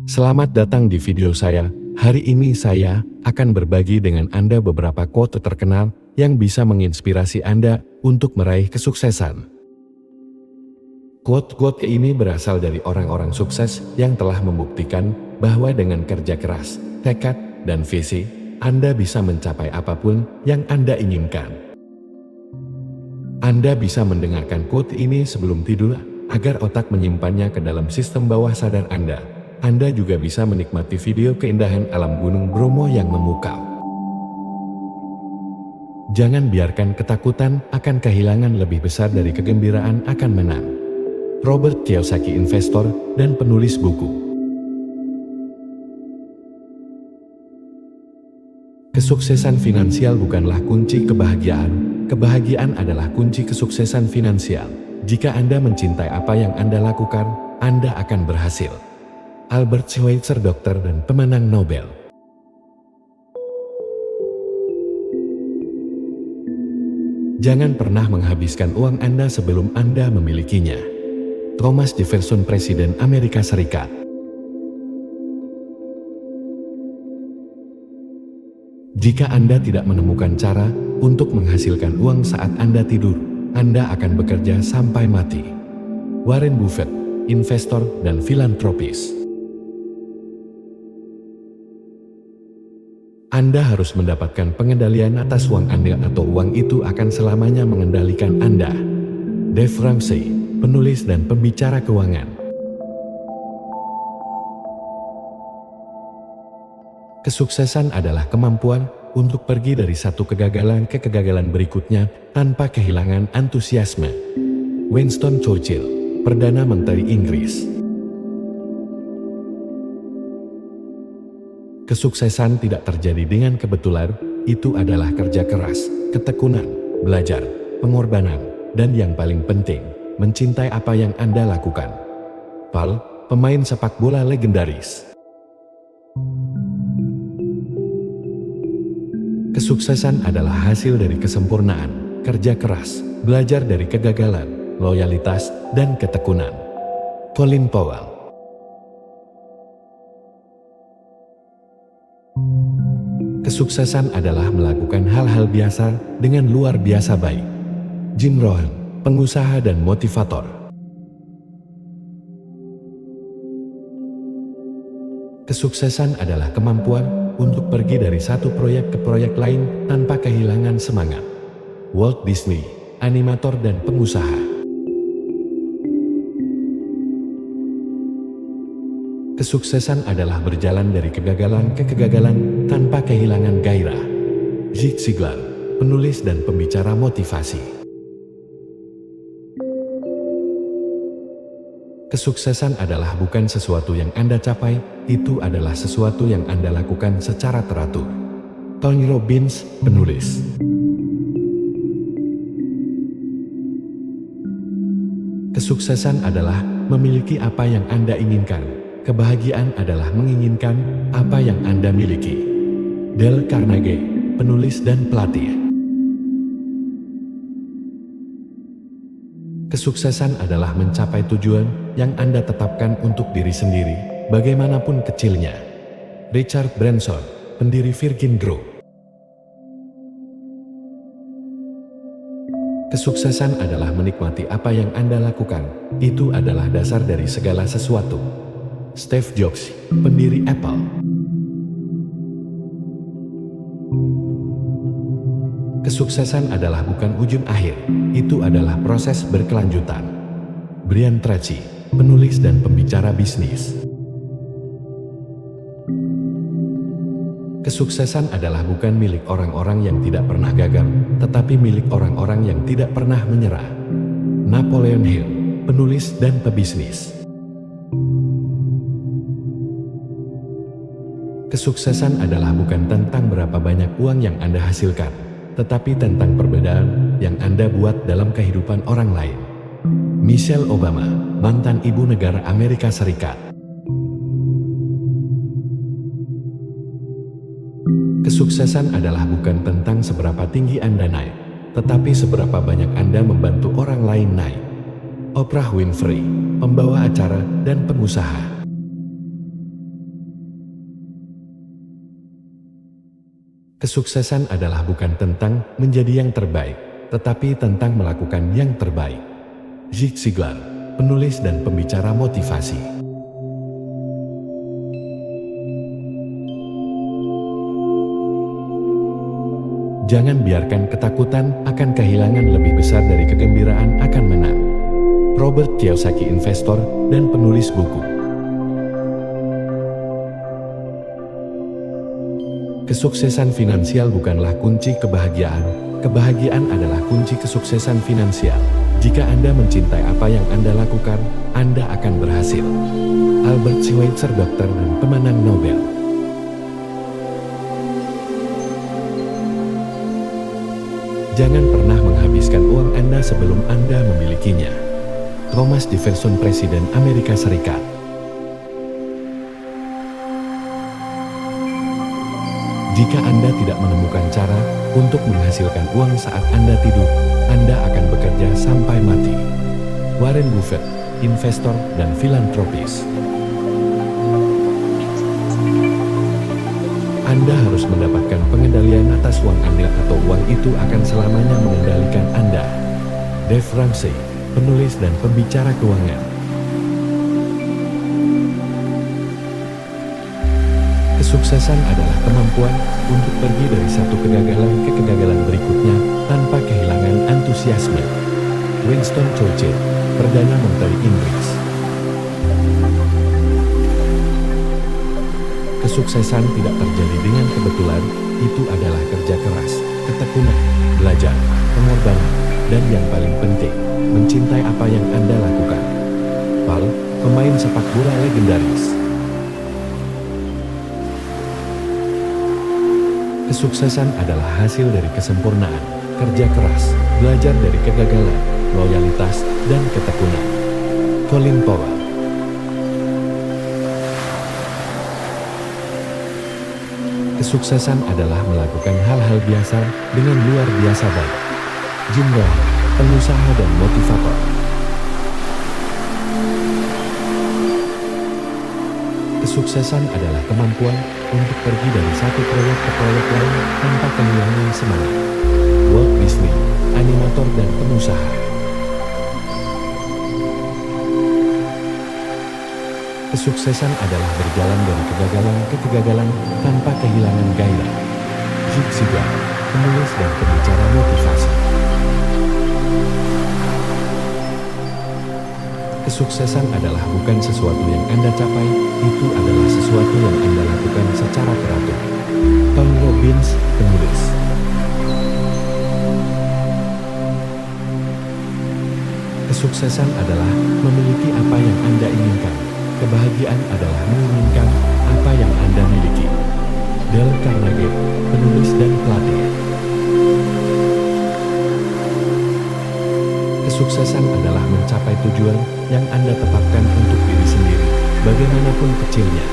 Selamat datang di video saya. Hari ini saya akan berbagi dengan Anda beberapa quote terkenal yang bisa menginspirasi Anda untuk meraih kesuksesan. Quote-quote ini berasal dari orang-orang sukses yang telah membuktikan bahwa dengan kerja keras, tekad, dan visi, Anda bisa mencapai apapun yang Anda inginkan. Anda bisa mendengarkan quote ini sebelum tidur agar otak menyimpannya ke dalam sistem bawah sadar Anda. Anda juga bisa menikmati video keindahan alam Gunung Bromo yang memukau. Jangan biarkan ketakutan akan kehilangan lebih besar dari kegembiraan akan menang. Robert Kiyosaki, investor dan penulis buku. Kesuksesan finansial bukanlah kunci kebahagiaan. Kebahagiaan adalah kunci kesuksesan finansial. Jika Anda mencintai apa yang Anda lakukan, Anda akan berhasil. Albert Schweitzer, dokter dan pemenang Nobel. Jangan pernah menghabiskan uang Anda sebelum Anda memilikinya. Thomas Jefferson, Presiden Amerika Serikat. Jika Anda tidak menemukan cara untuk menghasilkan uang saat Anda tidur, Anda akan bekerja sampai mati. Warren Buffett, investor dan filantropis. Anda harus mendapatkan pengendalian atas uang Anda atau uang itu akan selamanya mengendalikan Anda. Dave Ramsey, penulis dan pembicara keuangan. Kesuksesan adalah kemampuan untuk pergi dari satu kegagalan ke kegagalan berikutnya tanpa kehilangan antusiasme. Winston Churchill, Perdana Menteri Inggris. Kesuksesan tidak terjadi dengan kebetulan, itu adalah kerja keras, ketekunan, belajar, pengorbanan, dan yang paling penting, mencintai apa yang Anda lakukan. Paul, pemain sepak bola legendaris. Kesuksesan adalah hasil dari kesempurnaan, kerja keras, belajar dari kegagalan, loyalitas, dan ketekunan. Colin Powell. Kesuksesan adalah melakukan hal-hal biasa dengan luar biasa baik. Jim Rohn, pengusaha dan motivator. Kesuksesan adalah kemampuan untuk pergi dari satu proyek ke proyek lain tanpa kehilangan semangat. Walt Disney, animator dan pengusaha. Kesuksesan adalah berjalan dari kegagalan ke kegagalan tanpa kehilangan gairah. Zig Ziglar, penulis dan pembicara motivasi. Kesuksesan adalah bukan sesuatu yang Anda capai, itu adalah sesuatu yang Anda lakukan secara teratur. Tony Robbins, penulis. Kesuksesan adalah memiliki apa yang Anda inginkan. Kebahagiaan adalah menginginkan apa yang Anda miliki. Dale Carnegie, penulis dan pelatih. Kesuksesan adalah mencapai tujuan yang Anda tetapkan untuk diri sendiri, bagaimanapun kecilnya. Richard Branson, pendiri Virgin Group. Kesuksesan adalah menikmati apa yang Anda lakukan. Itu adalah dasar dari segala sesuatu. Steve Jobs, pendiri Apple. Kesuksesan adalah bukan ujung akhir, itu adalah proses berkelanjutan. Brian Tracy, penulis dan pembicara bisnis. Kesuksesan adalah bukan milik orang-orang yang tidak pernah gagal, tetapi milik orang-orang yang tidak pernah menyerah. Napoleon Hill, penulis dan pebisnis. Kesuksesan adalah bukan tentang berapa banyak uang yang Anda hasilkan, tetapi tentang perbedaan yang Anda buat dalam kehidupan orang lain. Michelle Obama, mantan ibu negara Amerika Serikat. Kesuksesan adalah bukan tentang seberapa tinggi Anda naik, tetapi seberapa banyak Anda membantu orang lain naik. Oprah Winfrey, pembawa acara dan pengusaha. Kesuksesan adalah bukan tentang menjadi yang terbaik, tetapi tentang melakukan yang terbaik. Zig Ziglar, penulis dan pembicara motivasi. Jangan biarkan ketakutan akan kehilangan lebih besar dari kegembiraan akan menang. Robert Kiyosaki, investor dan penulis buku. Kesuksesan finansial bukanlah kunci kebahagiaan. Kebahagiaan adalah kunci kesuksesan finansial. Jika Anda mencintai apa yang Anda lakukan, Anda akan berhasil. Albert Schweitzer, dokter dan pemenang Nobel. Jangan pernah menghabiskan uang Anda sebelum Anda memilikinya. Thomas Jefferson, Presiden Amerika Serikat. Jika Anda tidak menemukan cara untuk menghasilkan uang saat Anda tidur, Anda akan bekerja sampai mati. Warren Buffett, investor dan filantropis. Anda harus mendapatkan pengendalian atas uang Anda atau uang itu akan selamanya mengendalikan Anda. Dave Ramsey, penulis dan pembicara keuangan. Kesuksesan adalah kemampuan untuk pergi dari satu kegagalan ke kegagalan berikutnya tanpa kehilangan antusiasme. Winston Churchill, Perdana Menteri Inggris. Kesuksesan tidak terjadi dengan kebetulan, itu adalah kerja keras, ketekunan, belajar, pengorbanan, dan yang paling penting, mencintai apa yang Anda lakukan. Paul, pemain sepak bola legendaris. Kesuksesan adalah hasil dari kesempurnaan, kerja keras, belajar dari kegagalan, loyalitas, dan ketekunan. Colin Powell. Kesuksesan adalah melakukan hal-hal biasa dengan luar biasa baik. Jim Rohn, pengusaha dan motivator. Kesuksesan adalah kemampuan untuk pergi dari satu proyek ke proyek lain tanpa kehilangan semangat. Walt Disney, animator dan pengusaha. Kesuksesan adalah berjalan dari kegagalan ke kegagalan tanpa kehilangan gairah. Zig Ziglar, penulis dan pembicara motivasi. Kesuksesan adalah bukan sesuatu yang Anda capai, itu adalah sesuatu yang Anda lakukan secara teratur. Tony Robbins, penulis. Kesuksesan adalah memiliki apa yang Anda inginkan. Kebahagiaan adalah menginginkan apa yang Anda miliki. Dale Carnegie, penulis dan pelatih. Kesuksesan adalah mencapai tujuan yang Anda tetapkan untuk diri sendiri, bagaimanapun kecilnya.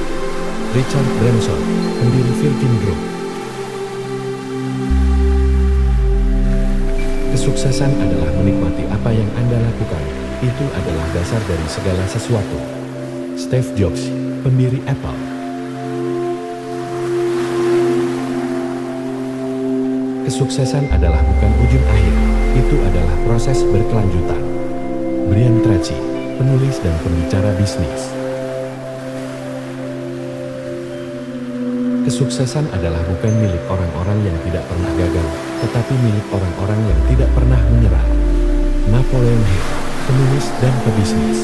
Richard Branson, pendiri Virgin Group. Kesuksesan adalah menikmati apa yang Anda lakukan, itu adalah dasar dari segala sesuatu. Steve Jobs, pendiri Apple. Kesuksesan adalah bukan ujung akhir, itu adalah proses berkelanjutan. Brian Tracy, penulis dan pembicara bisnis. Kesuksesan adalah bukan milik orang-orang yang tidak pernah gagal, tetapi milik orang-orang yang tidak pernah menyerah. Napoleon Hill, penulis dan pebisnis.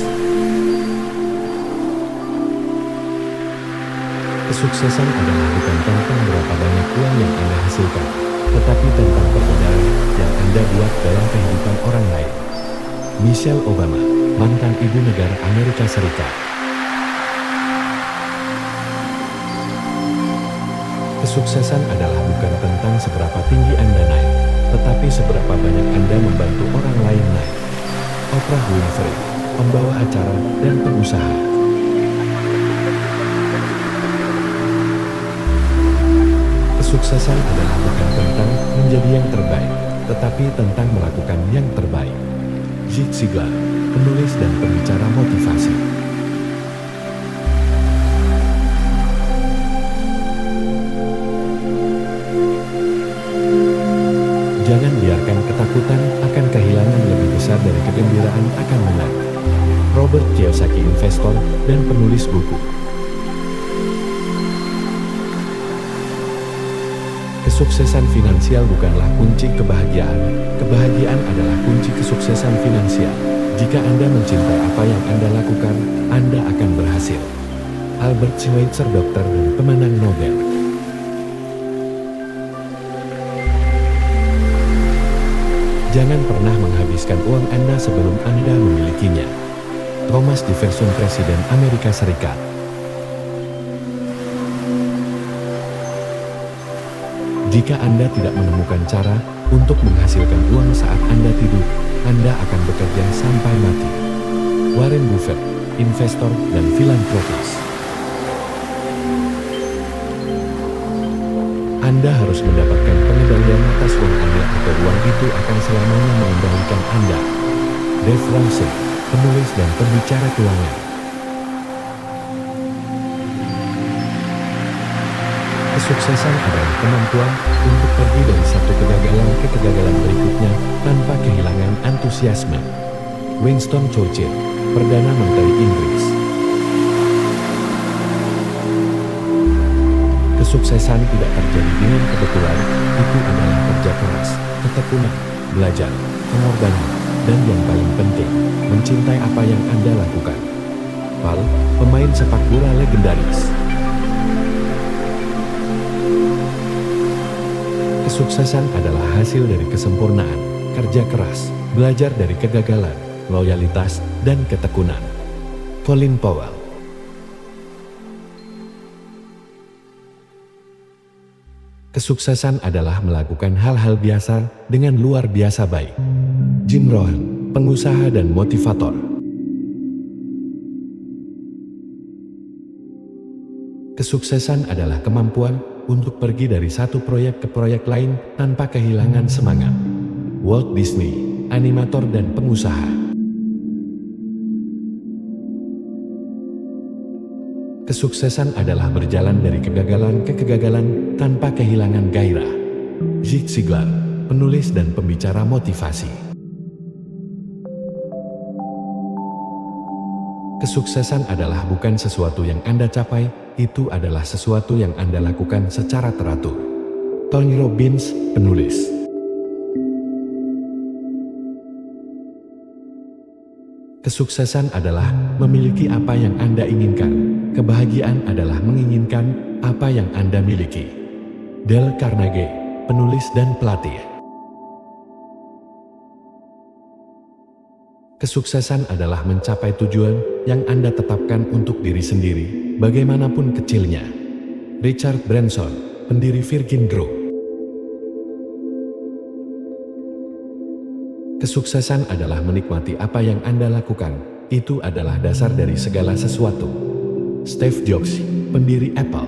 Kesuksesan adalah bukan tentang berapa banyak uang yang Anda hasilkan, tetapi tentang perbedaan yang Anda buat dalam kehidupan orang lain. Michelle Obama, mantan ibu negara Amerika Serikat. Kesuksesan adalah bukan tentang seberapa tinggi Anda naik, tetapi seberapa banyak Anda membantu orang lain naik. Oprah Winfrey, pembawa acara dan pengusaha. Kesuksesan adalah bukan tentang menjadi yang terbaik, tetapi tentang melakukan yang terbaik. Zig Ziglar, penulis dan pembicara motivasi. investor, dan penulis buku. Kesuksesan finansial bukanlah kunci kebahagiaan. Kebahagiaan adalah kunci kesuksesan finansial. Jika Anda mencintai apa yang Anda lakukan, Anda akan berhasil. Albert Schweitzer, dokter dan pemenang Nobel. Jangan pernah menghabiskan uang Anda sebelum Anda memilikinya. Thomas Jefferson, Presiden Amerika Serikat. Jika Anda tidak menemukan cara untuk menghasilkan uang saat Anda tidur, Anda akan bekerja sampai mati. Warren Buffett, investor dan filantropis. Anda harus mendapatkan pengendalian atas uang Anda atau uang itu akan selamanya mengendalikan Anda. Dave Ramsey, penulis dan pembicara keuangan. Kesuksesan adalah kemampuan untuk pergi dari satu kegagalan ke kegagalan berikutnya tanpa kehilangan antusiasme. Winston Churchill, Perdana Menteri Inggris. Kesuksesan tidak terjadi dengan kebetulan, itu adalah kerja keras, ketekunan, belajar, pengorbanan, dan yang paling penting, mencintai apa yang Anda lakukan. Paul, pemain sepak bola legendaris. Kesuksesan adalah hasil dari kesempurnaan, kerja keras, belajar dari kegagalan, loyalitas, dan ketekunan. Colin Powell. Kesuksesan adalah melakukan hal-hal biasa dengan luar biasa baik. Jim Rohn, pengusaha dan motivator. Kesuksesan adalah kemampuan untuk pergi dari satu proyek ke proyek lain tanpa kehilangan semangat. Walt Disney, animator dan pengusaha. Kesuksesan adalah berjalan dari kegagalan ke kegagalan tanpa kehilangan gairah. Zig Ziglar, penulis dan pembicara motivasi. Kesuksesan adalah bukan sesuatu yang Anda capai, itu adalah sesuatu yang Anda lakukan secara teratur. Tony Robbins, penulis. Kesuksesan adalah memiliki apa yang Anda inginkan. Kebahagiaan adalah menginginkan apa yang Anda miliki. Dale Carnegie, penulis dan pelatih. Kesuksesan adalah mencapai tujuan yang Anda tetapkan untuk diri sendiri, bagaimanapun kecilnya. Richard Branson, pendiri Virgin Group. Kesuksesan adalah menikmati apa yang Anda lakukan, itu adalah dasar dari segala sesuatu. Steve Jobs, pendiri Apple.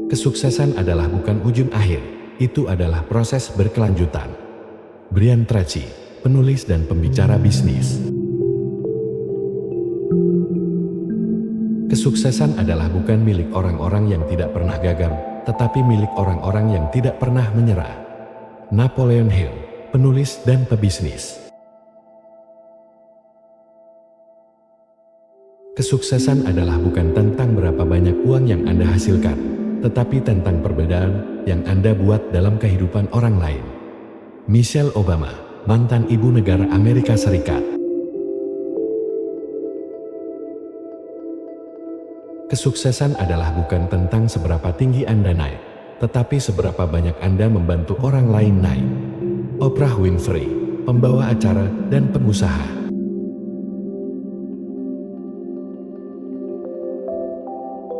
Kesuksesan adalah bukan ujung akhir, itu adalah proses berkelanjutan. Brian Tracy, penulis dan pembicara bisnis. Kesuksesan adalah bukan milik orang-orang yang tidak pernah gagal, tetapi milik orang-orang yang tidak pernah menyerah. Napoleon Hill, penulis dan pebisnis. Kesuksesan adalah bukan tentang berapa banyak uang yang Anda hasilkan, tetapi tentang perbedaan yang Anda buat dalam kehidupan orang lain. Michelle Obama, mantan ibu negara Amerika Serikat. Kesuksesan adalah bukan tentang seberapa tinggi Anda naik, tetapi seberapa banyak Anda membantu orang lain naik. Oprah Winfrey, pembawa acara dan pengusaha.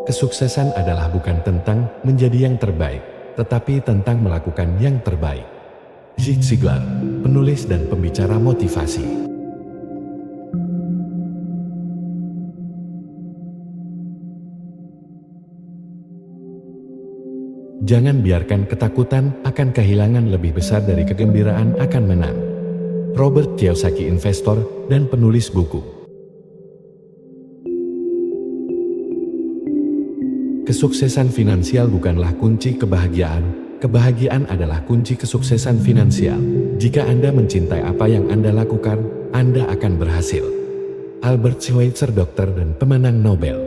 Kesuksesan adalah bukan tentang menjadi yang terbaik, tetapi tentang melakukan yang terbaik. Zig Ziglar, penulis dan pembicara motivasi. Jangan biarkan ketakutan akan kehilangan lebih besar dari kegembiraan akan menang. Robert Kiyosaki, investor dan penulis buku. Kesuksesan finansial bukanlah kunci kebahagiaan, kebahagiaan adalah kunci kesuksesan finansial. Jika Anda mencintai apa yang Anda lakukan, Anda akan berhasil. Albert Schweitzer, dokter dan pemenang Nobel.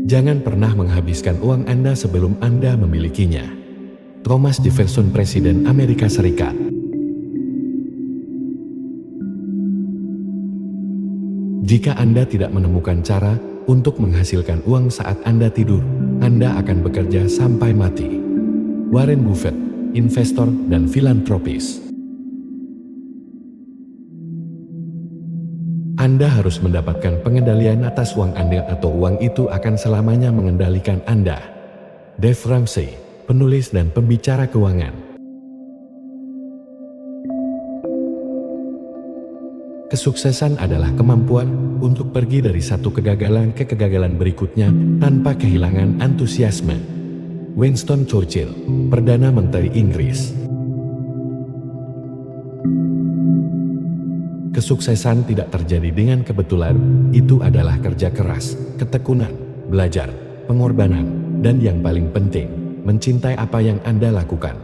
Jangan pernah menghabiskan uang Anda sebelum Anda memilikinya. Thomas Jefferson, Presiden Amerika Serikat. Jika Anda tidak menemukan cara untuk menghasilkan uang saat Anda tidur, Anda akan bekerja sampai mati. Warren Buffett, investor dan filantropis. Anda harus mendapatkan pengendalian atas uang Anda atau uang itu akan selamanya mengendalikan Anda. Dave Ramsey, penulis dan pembicara keuangan. Kesuksesan adalah kemampuan untuk pergi dari satu kegagalan ke kegagalan berikutnya tanpa kehilangan antusiasme. Winston Churchill, Perdana Menteri Inggris. Kesuksesan tidak terjadi dengan kebetulan, itu adalah kerja keras, ketekunan, belajar, pengorbanan, dan yang paling penting, mencintai apa yang Anda lakukan.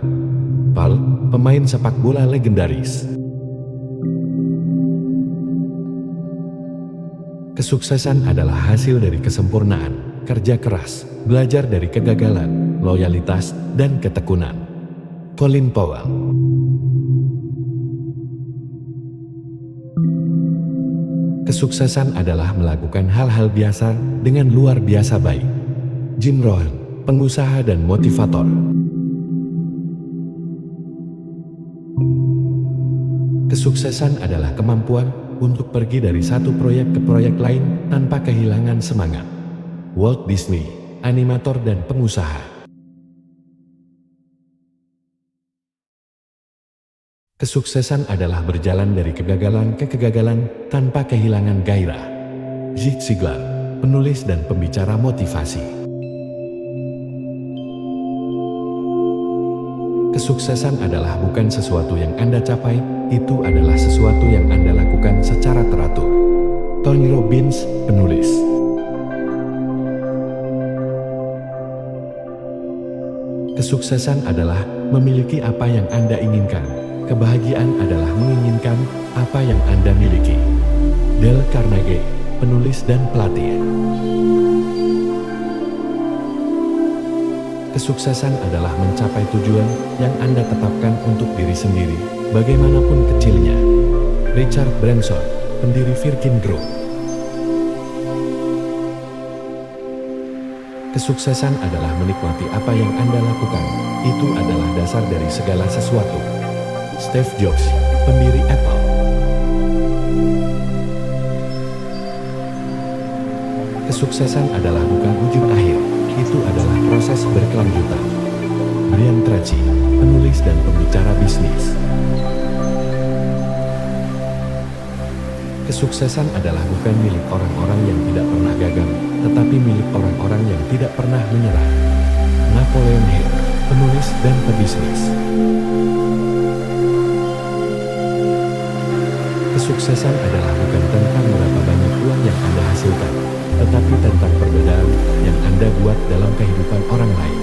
Paul, pemain sepak bola legendaris. Kesuksesan adalah hasil dari kesempurnaan, kerja keras, belajar dari kegagalan, loyalitas, dan ketekunan. Colin Powell. Kesuksesan adalah melakukan hal-hal biasa dengan luar biasa baik. Jim Rohn, pengusaha dan motivator. Kesuksesan adalah kemampuan untuk pergi dari satu proyek ke proyek lain tanpa kehilangan semangat. Walt Disney, animator dan pengusaha. Kesuksesan adalah berjalan dari kegagalan ke kegagalan tanpa kehilangan gairah. Zig Ziglar, penulis dan pembicara motivasi. Kesuksesan adalah bukan sesuatu yang Anda capai, itu adalah sesuatu yang Anda lakukan secara teratur. Tony Robbins, penulis. Kesuksesan adalah memiliki apa yang Anda inginkan. Kebahagiaan adalah menginginkan apa yang Anda miliki. Dale Carnegie, penulis dan pelatih. Kesuksesan adalah mencapai tujuan yang Anda tetapkan untuk diri sendiri, bagaimanapun kecilnya. Richard Branson, pendiri Virgin Group. Kesuksesan adalah menikmati apa yang Anda lakukan. Itu adalah dasar dari segala sesuatu. Steve Jobs, pendiri Apple. Kesuksesan adalah bukan ujung akhir, itu adalah proses berkelanjutan. Brian Tracy, penulis dan pembicara bisnis. Kesuksesan adalah bukan milik orang-orang yang tidak pernah gagal, tetapi milik orang-orang yang tidak pernah menyerah. Napoleon Hill, penulis dan pebisnis. Kesuksesan adalah bukan tentang berapa banyak uang yang Anda hasilkan, tetapi tentang perbedaan yang Anda buat dalam kehidupan orang lain.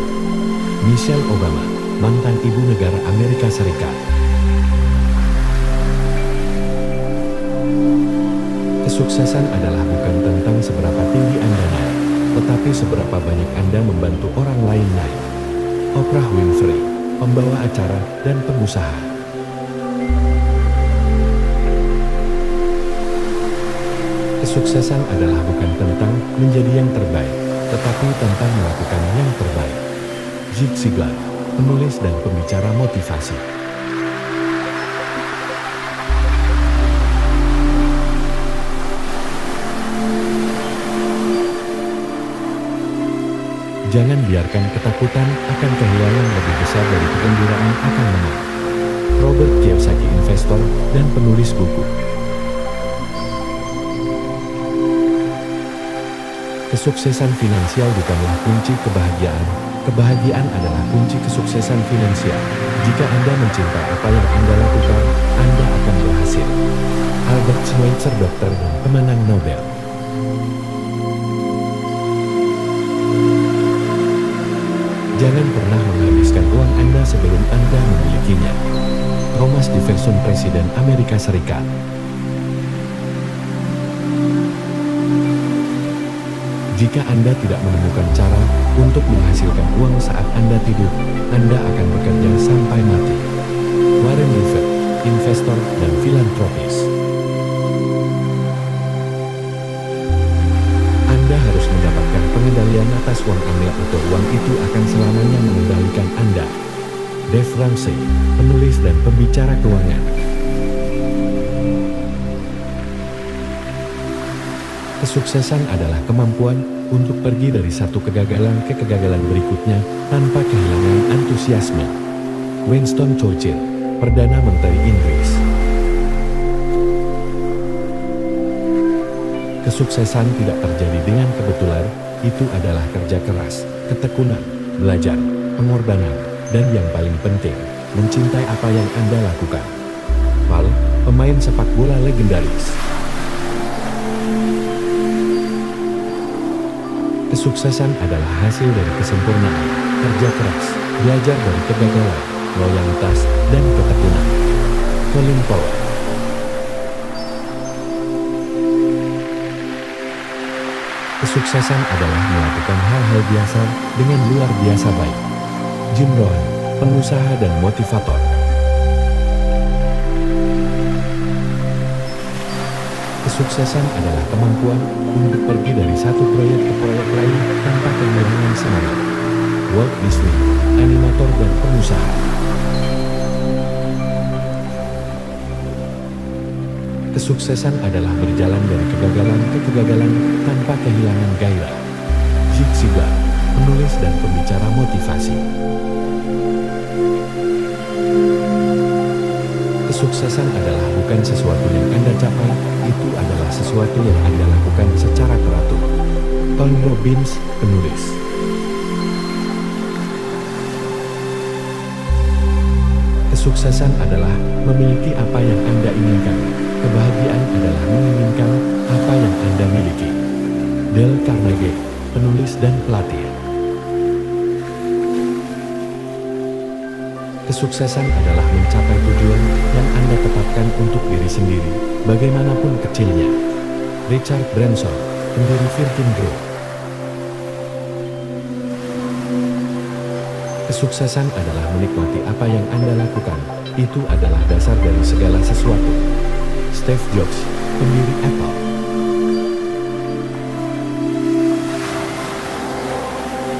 Michelle Obama, mantan ibu negara Amerika Serikat. Kesuksesan adalah bukan tentang seberapa tinggi Anda naik, tetapi seberapa banyak Anda membantu orang lain naik. Oprah Winfrey, pembawa acara dan pengusaha. Kesuksesan adalah bukan tentang menjadi yang terbaik, tetapi tentang melakukan yang terbaik. Zig Ziglar, penulis dan pembicara motivasi. Jangan biarkan ketakutan akan kehilangan lebih besar dari kegembiraan akan menang. Robert Kiyosaki, investor dan penulis buku. Kesuksesan finansial bukanlah kunci kebahagiaan. Kebahagiaan adalah kunci kesuksesan finansial. Jika Anda mencintai apa yang Anda lakukan, Anda akan berhasil. Albert Schweitzer, dokter dan pemenang Nobel. Jangan pernah menghabiskan uang Anda sebelum Anda memilikinya. Thomas Jefferson, Presiden Amerika Serikat. Jika Anda tidak menemukan cara untuk menghasilkan uang saat Anda tidur, Anda akan bekerja sampai mati. Warren Buffett, investor dan filantropis. Anda harus mendapatkan pengendalian atas uang Anda atau uang itu akan selamanya mengendalikan Anda. Dave Ramsey, penulis dan pembicara keuangan. Kesuksesan adalah kemampuan untuk pergi dari satu kegagalan ke kegagalan berikutnya tanpa kehilangan antusiasme. Winston Churchill, Perdana Menteri Inggris. Kesuksesan tidak terjadi dengan kebetulan, itu adalah kerja keras, ketekunan, belajar, pengorbanan, dan yang paling penting, mencintai apa yang Anda lakukan. Val, pemain sepak bola legendaris. Kesuksesan adalah hasil dari kesempurnaan, kerja keras, belajar dari kegagalan, loyalitas, dan ketekunan. Colin Powell. Kesuksesan adalah melakukan hal-hal biasa dengan luar biasa baik. Jim Rohn, pengusaha dan motivator. Kesuksesan adalah kemampuan untuk pergi dari satu proyek ke proyek lain tanpa kehilangan semangat. Walt Disney, animator dan pengusaha. Kesuksesan adalah berjalan dari kegagalan ke kegagalan tanpa kehilangan gairah. Zig Ziglar, penulis dan pembicara motivasi. Kesuksesan adalah bukan sesuatu yang Anda capai, itu adalah sesuatu yang Anda lakukan secara teratur. Tony Robbins, penulis. Kesuksesan adalah memiliki apa yang Anda inginkan. Kebahagiaan adalah menginginkan apa yang Anda miliki. Dale Carnegie, penulis dan pelatih. Kesuksesan adalah mencapai tujuan yang Anda tetapkan untuk diri sendiri, bagaimanapun kecilnya. Richard Branson, pendiri Virgin Group. Kesuksesan adalah menikmati apa yang Anda lakukan, itu adalah dasar dari segala sesuatu. Steve Jobs, pendiri Apple.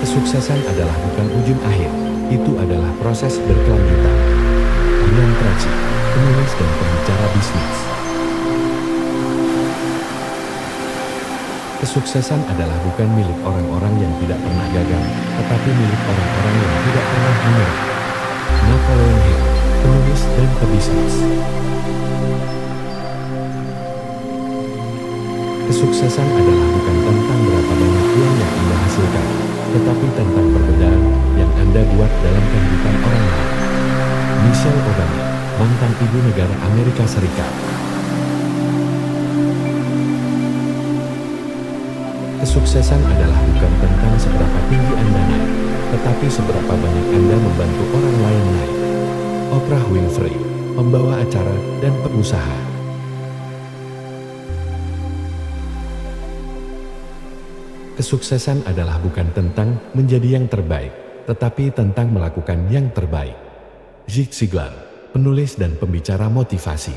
Kesuksesan adalah bukan ujung akhir, itu adalah proses berkelanjutan. Brian Tracy, penulis dan pembicara bisnis. Kesuksesan adalah bukan milik orang-orang yang tidak pernah gagal, tetapi milik orang-orang yang tidak pernah menyerah. Napoleon Hill, penulis dan pebisnis. Kesuksesan adalah bukan tentang berapa banyak uang yang Anda hasilkan, tetapi tentang perbedaan yang Anda buat dalam kehidupan orang lain. Michelle Obama, mantan ibu negara Amerika Serikat. Kesuksesan adalah bukan tentang seberapa tinggi Anda naik, tetapi seberapa banyak Anda membantu orang lain naik. Oprah Winfrey, pembawa acara dan pengusaha. Kesuksesan adalah bukan tentang menjadi yang terbaik, tetapi tentang melakukan yang terbaik. Zig Ziglar, penulis dan pembicara motivasi.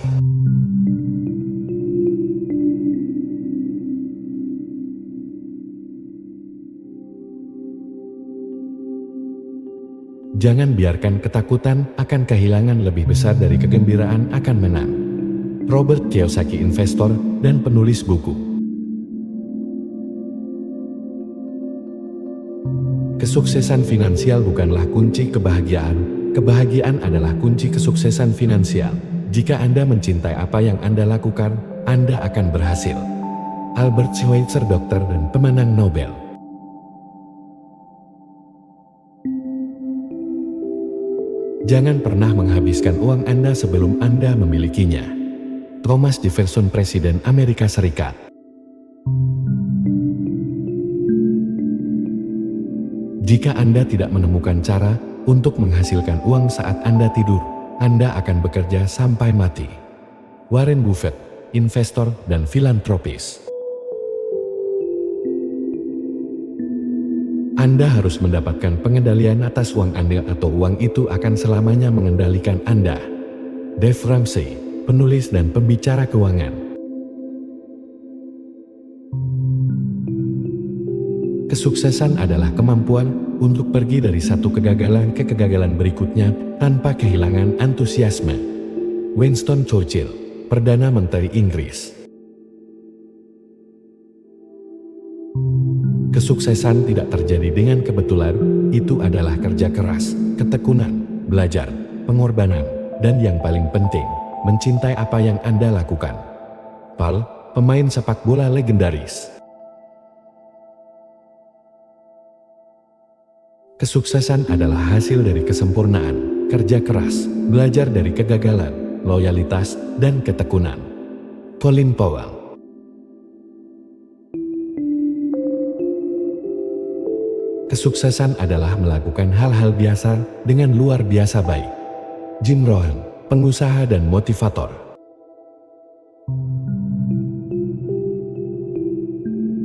Jangan biarkan ketakutan akan kehilangan lebih besar dari kegembiraan akan menang. Robert Kiyosaki, investor dan penulis buku. Kesuksesan finansial bukanlah kunci kebahagiaan. Kebahagiaan adalah kunci kesuksesan finansial. Jika Anda mencintai apa yang Anda lakukan, Anda akan berhasil. Albert Schweitzer, dokter dan pemenang Nobel. Jangan pernah menghabiskan uang Anda sebelum Anda memilikinya. Thomas Jefferson, Presiden Amerika Serikat. Jika Anda tidak menemukan cara untuk menghasilkan uang saat Anda tidur, Anda akan bekerja sampai mati. Warren Buffett, investor dan filantropis. Anda harus mendapatkan pengendalian atas uang Anda atau uang itu akan selamanya mengendalikan Anda. Dave Ramsey, penulis dan pembicara keuangan. Kesuksesan adalah kemampuan untuk pergi dari satu kegagalan ke kegagalan berikutnya tanpa kehilangan antusiasme. Winston Churchill, Perdana Menteri Inggris. Kesuksesan tidak terjadi dengan kebetulan, itu adalah kerja keras, ketekunan, belajar, pengorbanan, dan yang paling penting, mencintai apa yang Anda lakukan. Paul, pemain sepak bola legendaris. Kesuksesan adalah hasil dari kesempurnaan, kerja keras, belajar dari kegagalan, loyalitas, dan ketekunan. Colin Powell. Kesuksesan adalah melakukan hal-hal biasa dengan luar biasa baik. Jim Rohn, pengusaha dan motivator.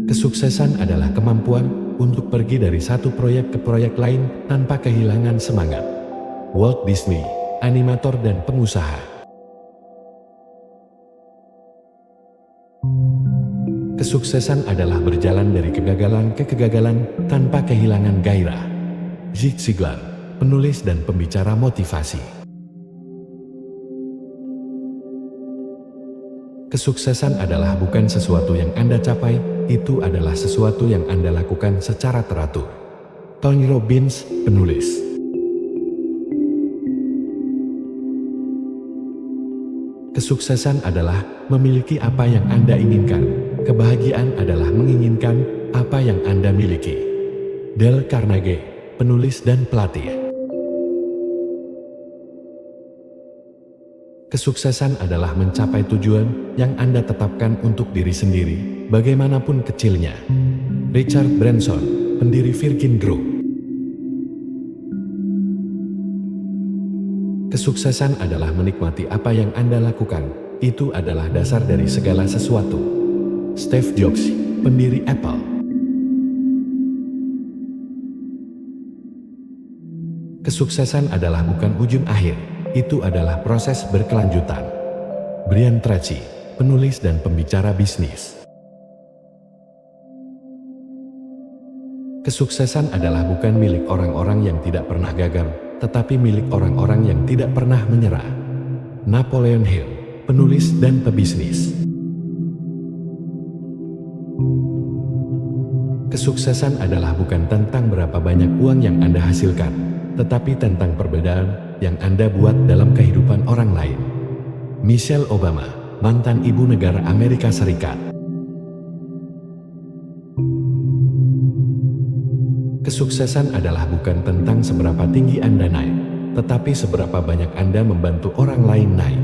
Kesuksesan adalah kemampuan untuk pergi dari satu proyek ke proyek lain tanpa kehilangan semangat. Walt Disney, animator dan pengusaha. Kesuksesan adalah berjalan dari kegagalan ke kegagalan tanpa kehilangan gairah. Zig Ziglar, penulis dan pembicara motivasi. Kesuksesan adalah bukan sesuatu yang Anda capai, itu adalah sesuatu yang Anda lakukan secara teratur. Tony Robbins, penulis. Kesuksesan adalah memiliki apa yang Anda inginkan. Kebahagiaan adalah menginginkan apa yang Anda miliki. Dale Carnegie, penulis dan pelatih. Kesuksesan adalah mencapai tujuan yang Anda tetapkan untuk diri sendiri, bagaimanapun kecilnya. Richard Branson, pendiri Virgin Group. Kesuksesan adalah menikmati apa yang Anda lakukan, itu adalah dasar dari segala sesuatu. Steve Jobs, pendiri Apple. Kesuksesan adalah bukan ujung akhir, itu adalah proses berkelanjutan. Brian Tracy, penulis dan pembicara bisnis. Kesuksesan adalah bukan milik orang-orang yang tidak pernah gagal, tetapi milik orang-orang yang tidak pernah menyerah. Napoleon Hill, penulis dan pebisnis. Kesuksesan adalah bukan tentang berapa banyak uang yang Anda hasilkan, tetapi tentang perbedaan yang Anda buat dalam kehidupan orang lain. Michelle Obama, mantan ibu negara Amerika Serikat. Kesuksesan adalah bukan tentang seberapa tinggi Anda naik, tetapi seberapa banyak Anda membantu orang lain naik.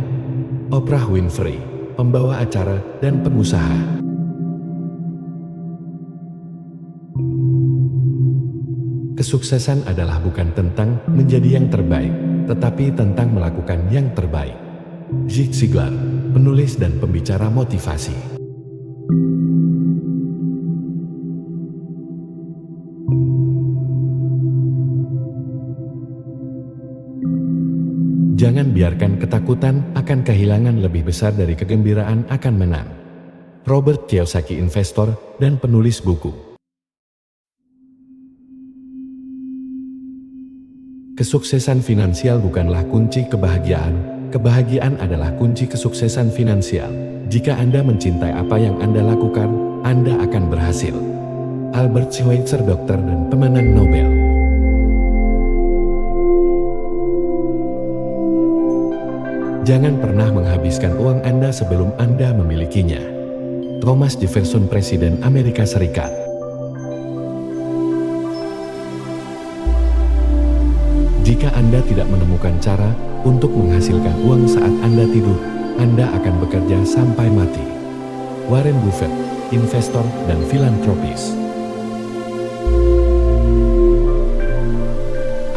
Oprah Winfrey, pembawa acara dan pengusaha. Kesuksesan adalah bukan tentang menjadi yang terbaik, tetapi tentang melakukan yang terbaik. Zig Ziglar, penulis dan pembicara motivasi. Jangan biarkan ketakutan akan kehilangan lebih besar dari kegembiraan akan menang. Robert Kiyosaki, investor dan penulis buku. Kesuksesan finansial bukanlah kunci kebahagiaan, kebahagiaan adalah kunci kesuksesan finansial. Jika Anda mencintai apa yang Anda lakukan, Anda akan berhasil. Albert Schweitzer, dokter dan pemenang Nobel. Jangan pernah menghabiskan uang Anda sebelum Anda memilikinya. Thomas Jefferson, Presiden Amerika Serikat. Jika Anda tidak menemukan cara untuk menghasilkan uang saat Anda tidur, Anda akan bekerja sampai mati. Warren Buffett, investor dan filantropis.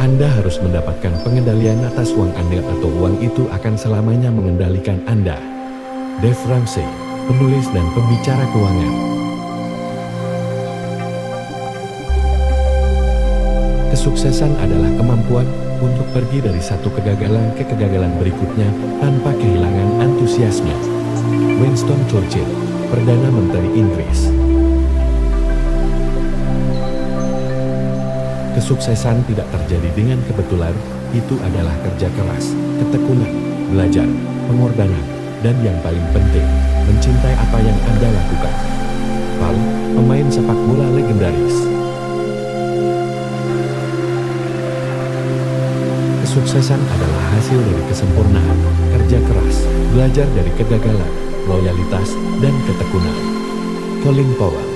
Anda harus mendapatkan pengendalian atas uang Anda atau uang itu akan selamanya mengendalikan Anda. Dave Ramsey, penulis dan pembicara keuangan. Kesuksesan adalah kemampuan untuk pergi dari satu kegagalan ke kegagalan berikutnya tanpa kehilangan antusiasme. Winston Churchill, Perdana Menteri Inggris. Kesuksesan tidak terjadi dengan kebetulan, itu adalah kerja keras, ketekunan, belajar, pengorbanan, dan yang paling penting, mencintai apa yang Anda lakukan. Paul, pemain sepak bola legendaris. Kesuksesan adalah hasil dari kesempurnaan, kerja keras, belajar dari kegagalan, loyalitas, dan ketekunan. Colin Powell.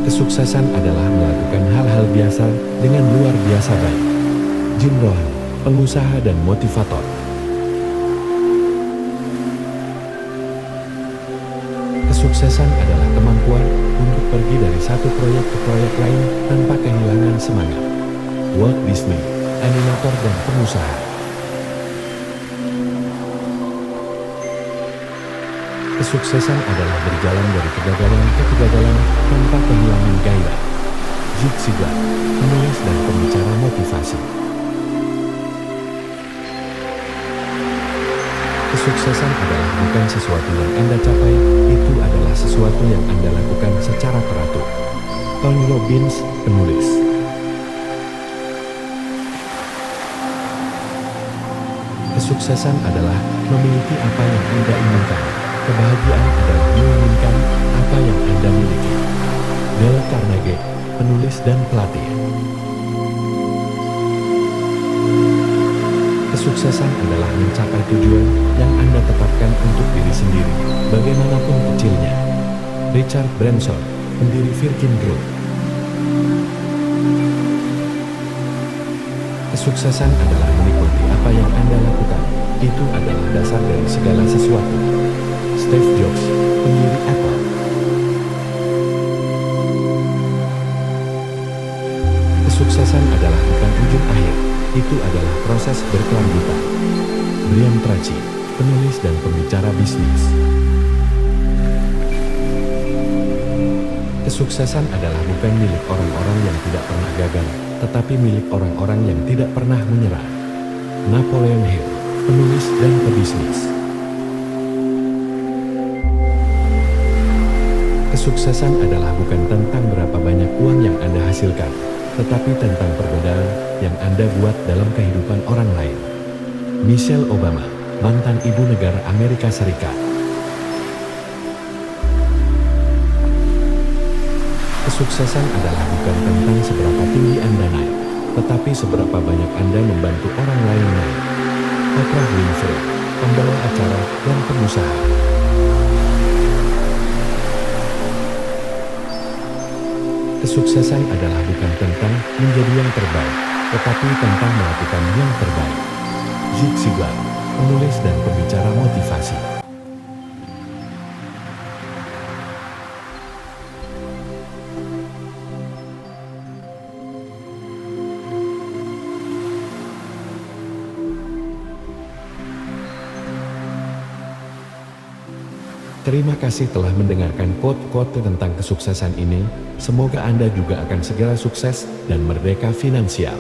Kesuksesan adalah melakukan hal-hal biasa dengan luar biasa baik. Jim Rohn, pengusaha dan motivator. Kesuksesan adalah kemampuan untuk pergi dari satu proyek ke proyek lain tanpa kehilangan semangat. Walt Disney, animator dan pengusaha. Kesuksesan adalah berjalan dari kegagalan ke kegagalan tanpa kehilangan gairah. Zig Ziglar, penulis dan pembicara motivasi. Kesuksesan adalah bukan sesuatu yang Anda capai, itu adalah sesuatu yang Anda lakukan secara teratur. Tony Robbins, penulis. Kesuksesan adalah memiliki apa yang Anda inginkan. Kebahagiaan adalah menginginkan apa yang Anda miliki. Dale Carnegie, penulis dan pelatih. Kesuksesan adalah mencapai tujuan yang Anda tetapkan untuk diri sendiri, bagaimanapun kecilnya. Richard Branson, pendiri Virgin Group. Kesuksesan adalah menikmati apa yang Anda lakukan. Itu adalah dasar dari segala sesuatu. Steve Jobs, pendiri Apple. Kesuksesan adalah bukan ujung akhir, itu adalah proses berkelanjutan. Brian Tracy, penulis dan pembicara bisnis. Kesuksesan adalah bukan milik orang-orang yang tidak pernah gagal, tetapi milik orang-orang yang tidak pernah menyerah. Napoleon Hill, penulis dan pebisnis. Kesuksesan adalah bukan tentang berapa banyak uang yang Anda hasilkan, tetapi tentang perbedaan yang Anda buat dalam kehidupan orang lain. Michelle Obama, mantan ibu negara Amerika Serikat. Kesuksesan adalah bukan tentang seberapa tinggi Anda naik, tetapi seberapa banyak Anda membantu orang lain naik. Oprah Winfrey, pembawa acara dan pengusaha. Kesuksesan adalah bukan tentang menjadi yang terbaik, tetapi tentang melakukan yang terbaik. Zig Ziglar, penulis dan pembicara motivasi. Terima kasih telah mendengarkan quote-quote tentang kesuksesan ini. Semoga Anda juga akan segera sukses dan merdeka finansial.